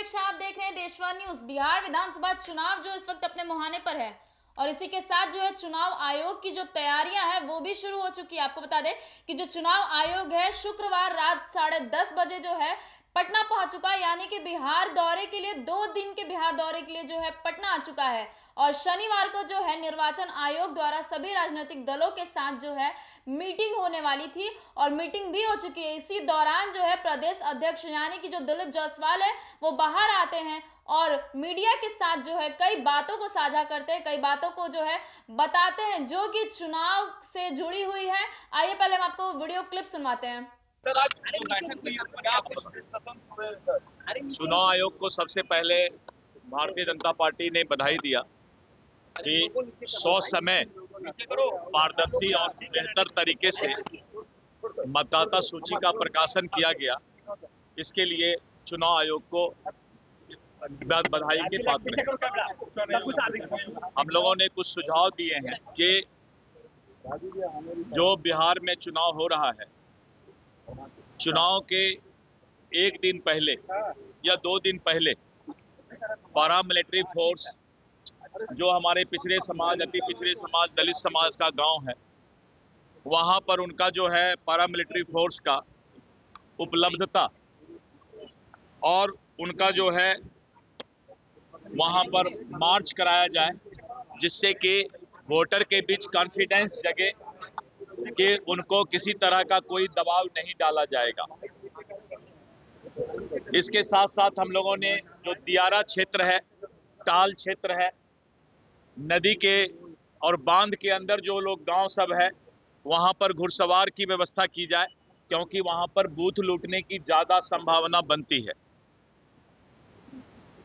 प्रेक्षक, आप देख रहे हैं देशवार न्यूज। बिहार विधानसभा चुनाव जो इस वक्त अपने मुहाने पर है और इसी के साथ जो है चुनाव आयोग की जो तैयारियां हैं वो भी शुरू हो चुकी है। आपको बता दें कि जो चुनाव आयोग है शुक्रवार रात 10:30 बजे जो है पटना पहुंच चुका है, यानी कि बिहार दौरे के लिए 2 दिन के बिहार दौरे के लिए जो है पटना आ चुका है। और शनिवार को जो है निर्वाचन आयोग द्वारा सभी राजनीतिक दलों के साथ जो है मीटिंग होने वाली थी और मीटिंग भी हो चुकी है। इसी दौरान जो है प्रदेश अध्यक्ष यानी कि जो दिलीप जायसवाल है वो बाहर आते हैं और मीडिया के साथ जो है कई बातों को साझा करते हैं, कई बातों को जो है बताते हैं जो कि चुनाव से जुड़ी हुई है। आइए पहले हम आपको वीडियो क्लिप सुनवाते हैं। चुनाव आयोग को सबसे पहले भारतीय जनता पार्टी ने बधाई दिया कि 100 समय पारदर्शी और बेहतर तरीके से मतदाता सूची का प्रकाशन किया गया। इसके लिए चुनाव आयोग को बधाई के पात्र हैं। हम लोगों ने कुछ सुझाव दिए हैं कि जो बिहार में चुनाव हो रहा है, चुनाव के एक दिन पहले या 2 दिन पहले पैरामिलिट्री फोर्स जो हमारे पिछड़े समाज, अति पिछड़े समाज, दलित समाज का गांव है, वहां पर उनका जो है पैरामिलिट्री फोर्स का उपलब्धता और उनका जो है वहां पर मार्च कराया जाए, जिससे कि वोटर के बीच कॉन्फिडेंस जगे कि उनको किसी तरह का कोई दबाव नहीं डाला जाएगा। इसके साथ साथ हम लोगों ने जो दियारा क्षेत्र है, टाल क्षेत्र है, नदी के और बांध के अंदर जो लोग गांव सब है, वहां पर घुड़सवार की व्यवस्था की जाए, क्योंकि वहां पर बूथ लूटने की ज्यादा संभावना बनती है।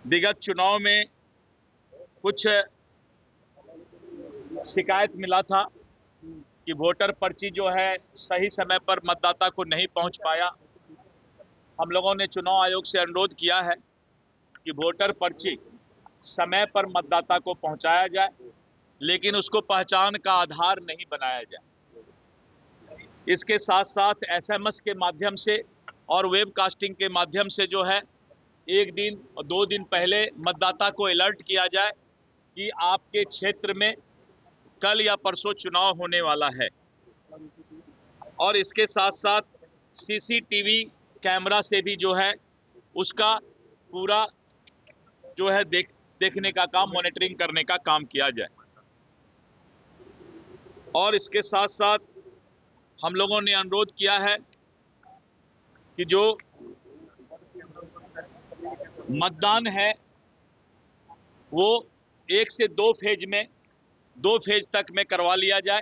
विगत चुनाव में कुछ शिकायत मिला था कि वोटर पर्ची जो है सही समय पर मतदाता को नहीं पहुंच पाया। हम लोगों ने चुनाव आयोग से अनुरोध किया है कि वोटर पर्ची समय पर मतदाता को पहुंचाया जाए, लेकिन उसको पहचान का आधार नहीं बनाया जाए। इसके साथ साथ एसएमएस के माध्यम से और वेबकास्टिंग के माध्यम से जो है 1 दिन और 2 दिन पहले मतदाता को अलर्ट किया जाए कि आपके क्षेत्र में कल या परसों चुनाव होने वाला है। और इसके साथ साथ सीसीटीवी कैमरा से भी जो है उसका पूरा जो है देखने का काम, मॉनिटरिंग करने का काम किया जाए। और इसके साथ साथ हम लोगों ने अनुरोध किया है कि जो मतदान है वो 1 से 2 फेज में, 2 फेज तक में करवा लिया जाए,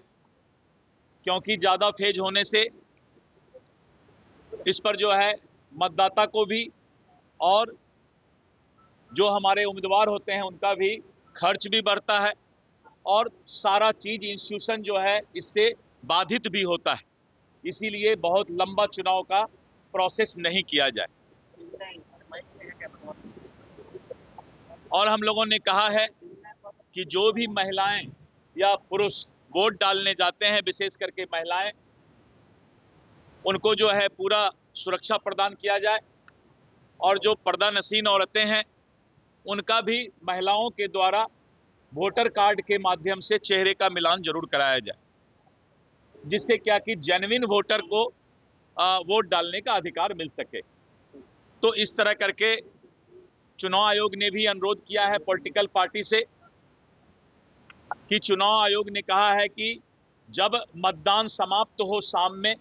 क्योंकि ज्यादा फेज होने से इस पर जो है मतदाता को भी और जो हमारे उम्मीदवार होते हैं उनका भी खर्च भी बढ़ता है और सारा चीज इंस्टीट्यूशन जो है इससे बाधित भी होता है। इसीलिए बहुत लंबा चुनाव का प्रोसेस नहीं किया जाए। और हम लोगों ने कहा है कि जो भी महिलाएं या पुरुष वोट डालने जाते हैं, विशेष करके महिलाएं, उनको जो है पूरा सुरक्षा प्रदान किया जाए और जो पर्दानशीन औरतें हैं उनका भी महिलाओं के द्वारा वोटर कार्ड के माध्यम से चेहरे का मिलान जरूर कराया जाए, जिससे क्या कि जेन्युइन वोटर को वोट डालने का अधिकार मिल सके। तो इस तरह करके चुनाव आयोग ने भी अनुरोध किया है पॉलिटिकल पार्टी से कि चुनाव आयोग ने कहा है कि जब मतदान समाप्त हो शाम में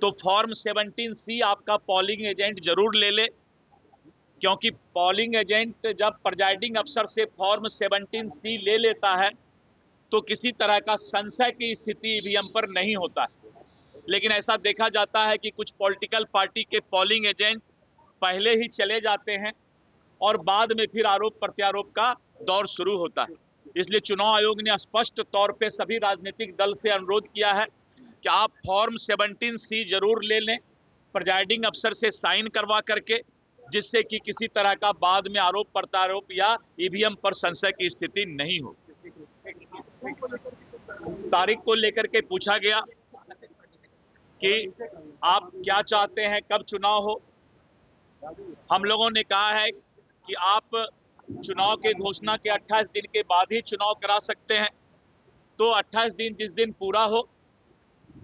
तो फॉर्म 17C आपका पोलिंग एजेंट जरूर ले ले, क्योंकि पोलिंग एजेंट जब प्रिजाइडिंग अफसर से फॉर्म 17C ले लेता है तो किसी तरह का संशय की स्थिति ईवीएम पर नहीं होता है। लेकिन ऐसा देखा जाता है कि कुछ पॉलिटिकल पार्टी के पोलिंग एजेंट पहले ही चले जाते हैं और बाद में फिर आरोप प्रत्यारोप का दौर शुरू होता है। इसलिए चुनाव आयोग ने स्पष्ट तौर पे सभी राजनीतिक दल से अनुरोध किया है कि आप फॉर्म 17C जरूर ले लें, प्रिजाइडिंग अफसर से साइन करवा करके, जिससे कि किसी तरह का बाद में आरोप प्रत्यारोप या ईवीएम पर संशय की स्थिति नहीं हो। तारीख को लेकर के पूछा गया कि आप क्या चाहते हैं, कब चुनाव हो। हम लोगों ने कहा है कि आप चुनाव के घोषणा के 28 दिन के बाद ही चुनाव करा सकते हैं। तो 28 दिन जिस दिन पूरा हो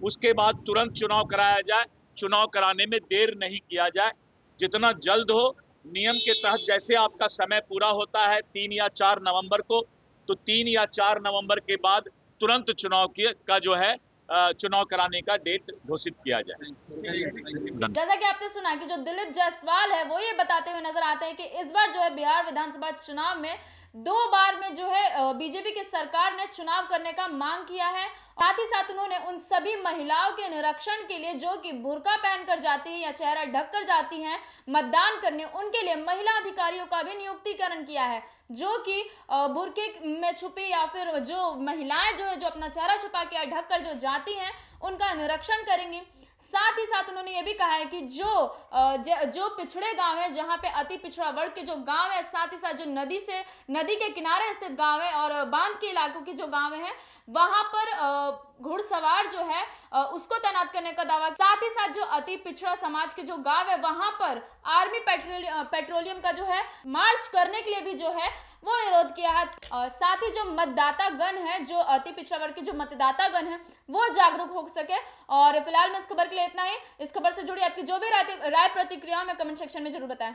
उसके बाद तुरंत चुनाव कराया जाए। चुनाव कराने में देर नहीं किया जाए, जितना जल्द हो। नियम के तहत जैसे आपका समय पूरा होता है 3 या 4 नवंबर को, तो 3 या 4 नवंबर के बाद तुरंत चुनाव का जो है चुनाव कराने का डेट घोषित किया जाए। जैसा कि आपने सुना कि जो दिलीप जायसवाल है वो ये बताते हुए नजर आते हैं कि इस बार जो है बिहार विधानसभा चुनाव में 2 बार में जो है बीजेपी की सरकार ने चुनाव करने का मांग किया है। साथ ही साथ उन्होंने उन सभी महिलाओं के निरीक्षण के लिए जो कि बुर्का पहनकर जाती है या चेहरा ढककर जाती हैं मतदान करने, उनके लिए महिला अधिकारियों का भी नियुक्तिकरण किया है, जो कि बुर्के में छुपी या फिर जो महिलाएं जो है जो अपना चेहरा छुपा के या ढककर जो जाती हैं उनका निरीक्षण करेंगी। साथ ही साथ उन्होंने ये भी कहा है कि जो पिछड़े गांव है, जहां पे अति पिछड़ा वर्ग के जो गांव है, साथ ही साथ जो नदी के किनारे स्थित गांव है और बांध के इलाकों के जो गांव हैं, वहां पर घुड़सवार जो है उसको तैनात करने का दावा। साथ ही साथ जो अति पिछड़ा समाज के जो गांव है वहां पर आर्मी पेट्रोलियम का जो है मार्च करने के लिए भी जो है वो निरोध किया है। साथ ही जो मतदाता गण है, जो अति पिछड़ा वर्ग के जो मतदाता गण है, वो जागरूक हो सके। और फिलहाल में इस खबर के लिए इतना ही। इस खबर से जुड़ी आपकी जो भी राय प्रतिक्रिया में कमेंट सेक्शन में जरूर बताएं।